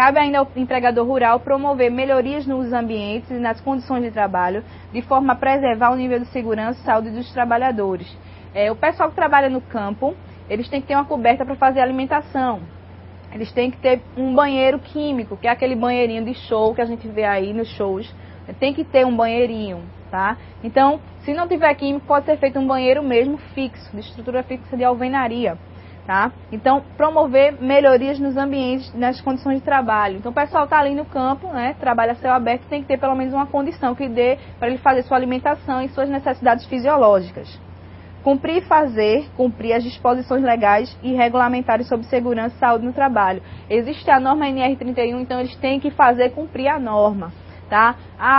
Cabe ainda ao empregador rural promover melhorias nos ambientes e nas condições de trabalho, de forma a preservar o nível de segurança e saúde dos trabalhadores. O pessoal que trabalha no campo, eles têm que ter uma coberta para fazer alimentação. Eles têm que ter um banheiro químico, que é aquele banheirinho de show que a gente vê aí nos shows. Tem que ter um banheirinho, tá? Então, se não tiver químico, pode ser feito um banheiro mesmo fixo, de estrutura fixa de alvenaria. Tá? Então, promover melhorias nos ambientes, nas condições de trabalho. Então, o pessoal está ali no campo, né, trabalha a céu aberto, tem que ter pelo menos uma condição que dê para ele fazer sua alimentação e suas necessidades fisiológicas. Cumprir as disposições legais e regulamentares sobre segurança e saúde no trabalho. Existe a norma NR31, então eles têm que cumprir a norma. Tá?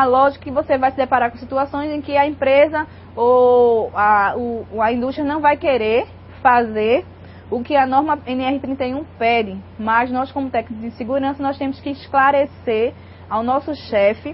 Lógico que você vai se deparar com situações em que a empresa ou a indústria não vai querer fazer o que a norma NR31 pede, mas nós, como técnicos de segurança, nós temos que esclarecer ao nosso chefe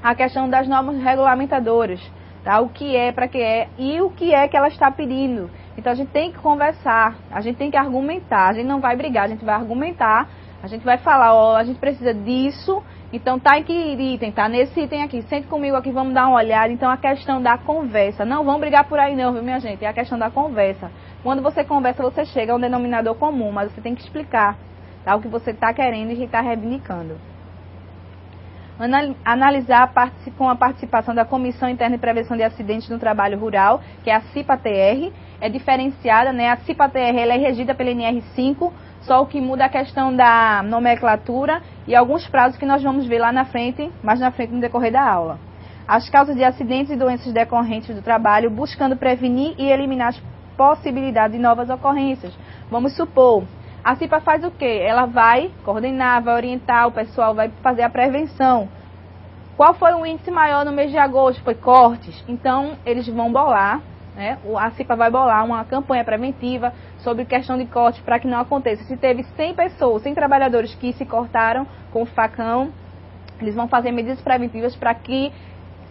a questão das normas regulamentadoras, tá? O que é, para que é e o que é que ela está pedindo. Então a gente tem que conversar, a gente tem que argumentar, a gente não vai brigar, a gente vai argumentar, a gente vai falar, ó, a gente precisa disso, então tá em que item, tá nesse item aqui, sente comigo aqui, vamos dar uma olhada. Então a questão da conversa, não vamos brigar por aí não, viu minha gente, é a questão da conversa. Quando você conversa, você chega a um denominador comum, mas você tem que explicar, tá, o que você está querendo e está reivindicando. Analisar com a participação da Comissão Interna de Prevenção de Acidentes no Trabalho Rural, que é a CIPA-TR, é diferenciada, né? A CIPA-TR ela é regida pela NR5, só o que muda é a questão da nomenclatura e alguns prazos que nós vamos ver lá na frente, mais na frente no decorrer da aula. As causas de acidentes e doenças decorrentes do trabalho, buscando prevenir e eliminar as possibilidades de novas ocorrências. Vamos supor, a CIPA faz o quê? Ela vai coordenar, vai orientar, o pessoal vai fazer a prevenção. Qual foi o índice maior no mês de agosto? Foi cortes. Então, eles vão bolar, né? A CIPA vai bolar uma campanha preventiva sobre questão de corte para que não aconteça. Se teve 100 pessoas, 100 trabalhadores que se cortaram com o facão, eles vão fazer medidas preventivas para que,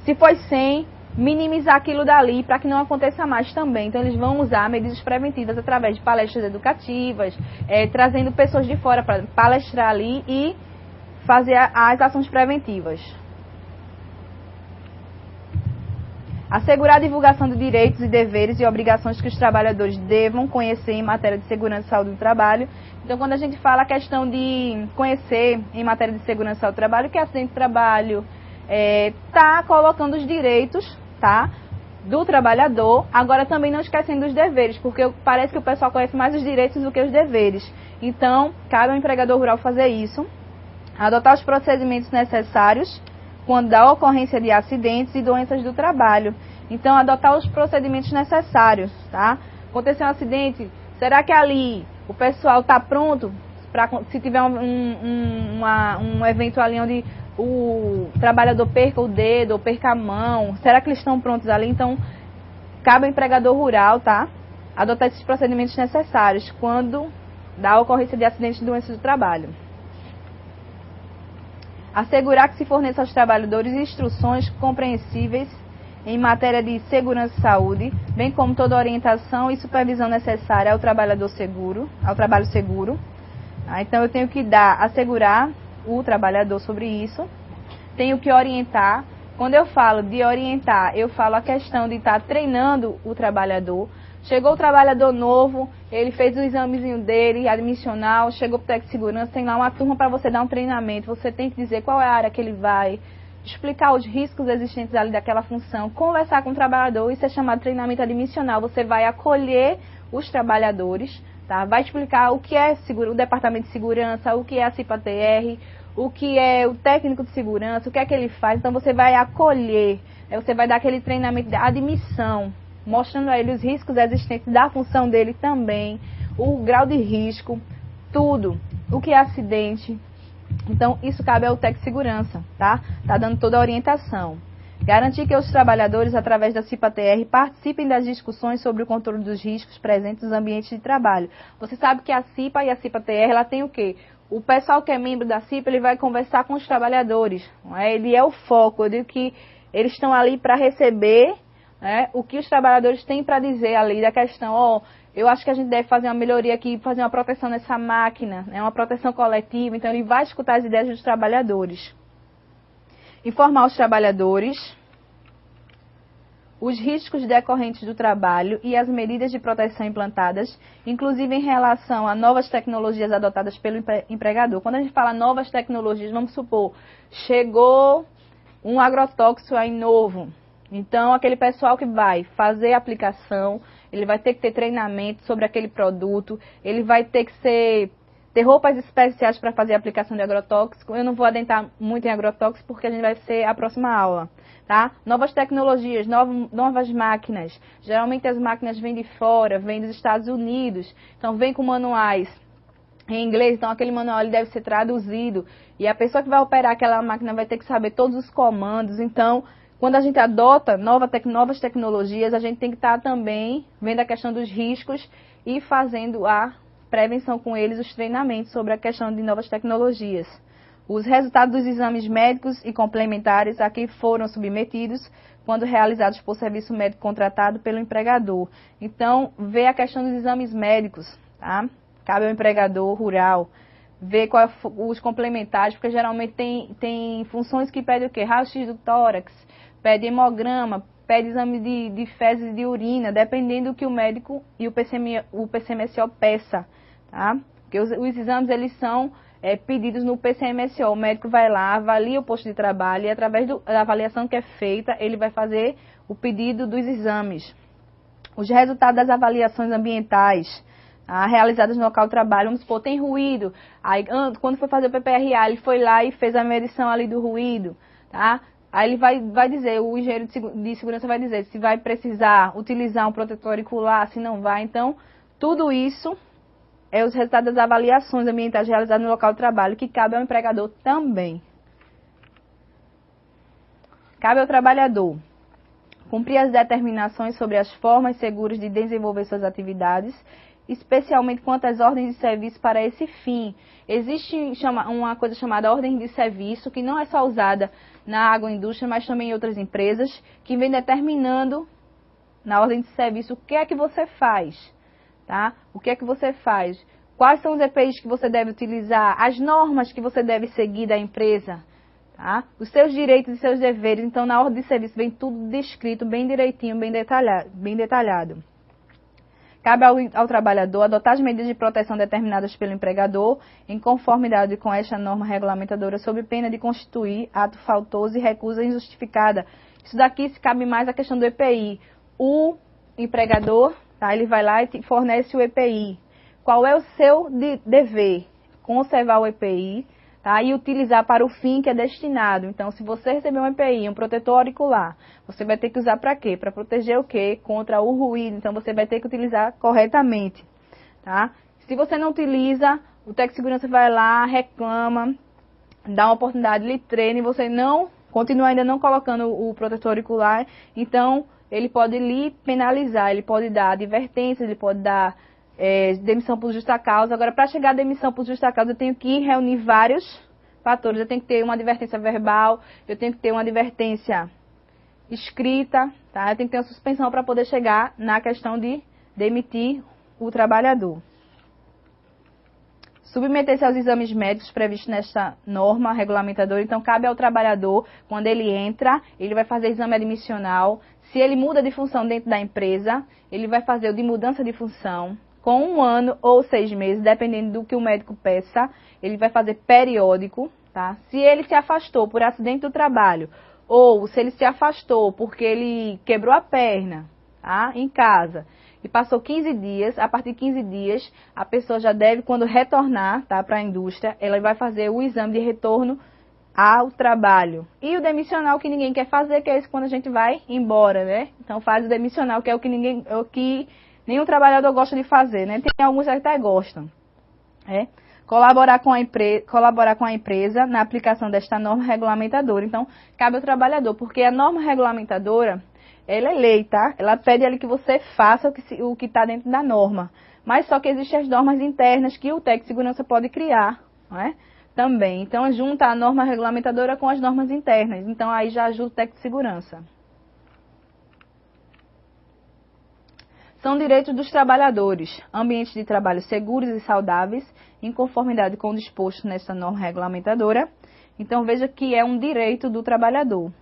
se foi 100, minimizar aquilo dali para que não aconteça mais também. Então, eles vão usar medidas preventivas através de palestras educativas, trazendo pessoas de fora para palestrar ali e fazer as ações preventivas. Assegurar a divulgação de direitos e deveres e obrigações que os trabalhadores devam conhecer em matéria de segurança e saúde do trabalho. Então, quando a gente fala a questão de conhecer em matéria de segurança e saúde do trabalho, que é acidente de trabalho, está colocando os direitos, tá, do trabalhador, agora também não esquecendo dos deveres, porque parece que o pessoal conhece mais os direitos do que os deveres. Então, cabe ao empregador rural fazer isso, adotar os procedimentos necessários quando da ocorrência de acidentes e doenças do trabalho. Então, adotar os procedimentos necessários, tá? Aconteceu um acidente, será que ali o pessoal está pronto para, se tiver um evento ali onde o trabalhador perca o dedo ou perca a mão, será que eles estão prontos ali? Então, cabe ao empregador rural, tá, adotar esses procedimentos necessários quando da ocorrência de acidentes e doenças do trabalho. Assegurar que se forneça aos trabalhadores instruções compreensíveis em matéria de segurança e saúde, bem como toda orientação e supervisão necessária ao trabalho seguro. Então, eu tenho que assegurar o trabalhador sobre isso, tenho que orientar. Quando eu falo de orientar, eu falo a questão de estar treinando o trabalhador. Chegou o trabalhador novo, ele fez o examezinho dele, admissional, chegou para o técnico de segurança, tem lá uma turma para você dar um treinamento, você tem que dizer qual é a área que ele vai, explicar os riscos existentes ali daquela função, conversar com o trabalhador, isso é chamado de treinamento admissional. Você vai acolher os trabalhadores, tá? Vai explicar o que é o departamento de segurança, o que é a CIPA-TR, o que é o técnico de segurança, o que é que ele faz. Então você vai acolher, você vai dar aquele treinamento de admissão, mostrando a ele os riscos existentes da função dele também, o grau de risco, tudo, o que é acidente. Então, isso cabe ao técnico de segurança, tá? Tá dando toda a orientação. Garantir que os trabalhadores, através da CIPA-TR, participem das discussões sobre o controle dos riscos presentes nos ambientes de trabalho. Você sabe que a CIPA e a CIPA-TR, ela tem o quê? O pessoal que é membro da CIPA, ele vai conversar com os trabalhadores, não é? Ele é o foco. Eu digo que eles estão ali para receber né, o que os trabalhadores têm para dizer ali da questão, ó, eu acho que a gente deve fazer uma melhoria aqui, fazer uma proteção nessa máquina, né, uma proteção coletiva, então ele vai escutar as ideias dos trabalhadores. Informar os trabalhadores os riscos decorrentes do trabalho e as medidas de proteção implantadas, inclusive em relação a novas tecnologias adotadas pelo empregador. Quando a gente fala novas tecnologias, vamos supor, chegou um agrotóxico aí novo. Então, aquele pessoal que vai fazer a aplicação, ele vai ter que ter treinamento sobre aquele produto, ele vai ter que ter roupas especiais para fazer a aplicação de agrotóxico. Eu não vou adentrar muito em agrotóxico porque a gente vai ser a próxima aula. Tá? Novas tecnologias, novas máquinas. Geralmente as máquinas vêm de fora, vêm dos Estados Unidos. Então vem com manuais em inglês, então aquele manual ele deve ser traduzido. E a pessoa que vai operar aquela máquina vai ter que saber todos os comandos. Então, quando a gente adota novas tecnologias, a gente tem que estar também vendo a questão dos riscos e fazendo a prevenção com eles, os treinamentos sobre a questão de novas tecnologias. Os resultados dos exames médicos e complementares a que foram submetidos quando realizados por serviço médico contratado pelo empregador. Então, ver a questão dos exames médicos, tá? Cabe ao empregador rural ver os complementares, porque geralmente tem funções que pedem o quê? Raio-x do tórax, pede hemograma, pede exame de fezes e de urina, dependendo do que o médico e o PCMSO peça, tá? Porque os exames, eles são pedidos no PCMSO. O médico vai lá, avalia o posto de trabalho e através da avaliação que é feita, ele vai fazer o pedido dos exames. Os resultados das avaliações ambientais realizadas no local de trabalho, vamos supor, tem ruído. Aí, quando foi fazer o PPRA, ele foi lá e fez a medição ali do ruído, tá? Aí ele vai dizer, o engenheiro de segurança vai dizer se vai precisar utilizar um protetor auricular, se não vai. Então, tudo isso é os resultados das avaliações ambientais realizadas no local de trabalho, que cabe ao empregador também. Cabe ao trabalhador cumprir as determinações sobre as formas seguras de desenvolver suas atividades, especialmente quanto às ordens de serviço para esse fim. Existe uma coisa chamada ordem de serviço, que não é só usada na agroindústria, mas também em outras empresas, que vem determinando na ordem de serviço o que é que você faz. Tá? O que é que você faz? Quais são os EPIs que você deve utilizar? As normas que você deve seguir da empresa? Tá? Os seus direitos e seus deveres. Então, na ordem de serviço vem tudo descrito, bem direitinho, bem detalhado. Cabe ao trabalhador adotar as medidas de proteção determinadas pelo empregador, em conformidade com esta norma regulamentadora, sob pena de constituir ato faltoso e recusa injustificada. Isso daqui se cabe mais a questão do EPI. O empregador, tá, ele vai lá e fornece o EPI. Qual é o seu dever? Conservar o EPI, tá, e utilizar para o fim que é destinado. Então, se você receber um EPI, um protetor auricular, você vai ter que usar para quê? Para proteger o quê? Contra o ruído. Então, você vai ter que utilizar corretamente. Tá? Se você não utiliza, o técnico de segurança vai lá, reclama, dá uma oportunidade, lhe treina e você não continua ainda não colocando o protetor auricular, então ele pode lhe penalizar, ele pode dar advertência, ele pode dar demissão por justa causa. Agora, para chegar à demissão por justa causa, eu tenho que reunir vários fatores. Eu tenho que ter uma advertência verbal, eu tenho que ter uma advertência escrita, tá? Eu tenho que ter uma suspensão para poder chegar na questão de demitir o trabalhador. Submeter-se aos exames médicos previstos nesta norma regulamentadora. Então, cabe ao trabalhador, quando ele entra, ele vai fazer exame admissional. Se ele muda de função dentro da empresa, ele vai fazer o de mudança de função, com 1 ano ou 6 meses, dependendo do que o médico peça. Ele vai fazer periódico, tá? Se ele se afastou por acidente do trabalho, ou se ele se afastou porque ele quebrou a perna, tá, em casa, e passou 15 dias, a partir de 15 dias, a pessoa já deve, quando retornar, tá, para a indústria, ela vai fazer o exame de retorno ao trabalho. E o demissional, que ninguém quer fazer, que é esse quando a gente vai embora, né? Então faz o demissional, que é o que nenhum trabalhador gosta de fazer, né? Tem alguns que até gostam. Colaborar com a empresa na aplicação desta norma regulamentadora. Então, cabe ao trabalhador, porque a norma regulamentadora, ela é lei, tá? Ela pede ali que você faça o que está dentro da norma. Mas só que existem as normas internas que o técnico de segurança pode criar, não é? Também. Então, junta a norma regulamentadora com as normas internas. Então, aí já ajuda o técnico de segurança. São direitos dos trabalhadores, ambientes de trabalho seguros e saudáveis, em conformidade com o disposto nesta norma regulamentadora. Então, veja que é um direito do trabalhador.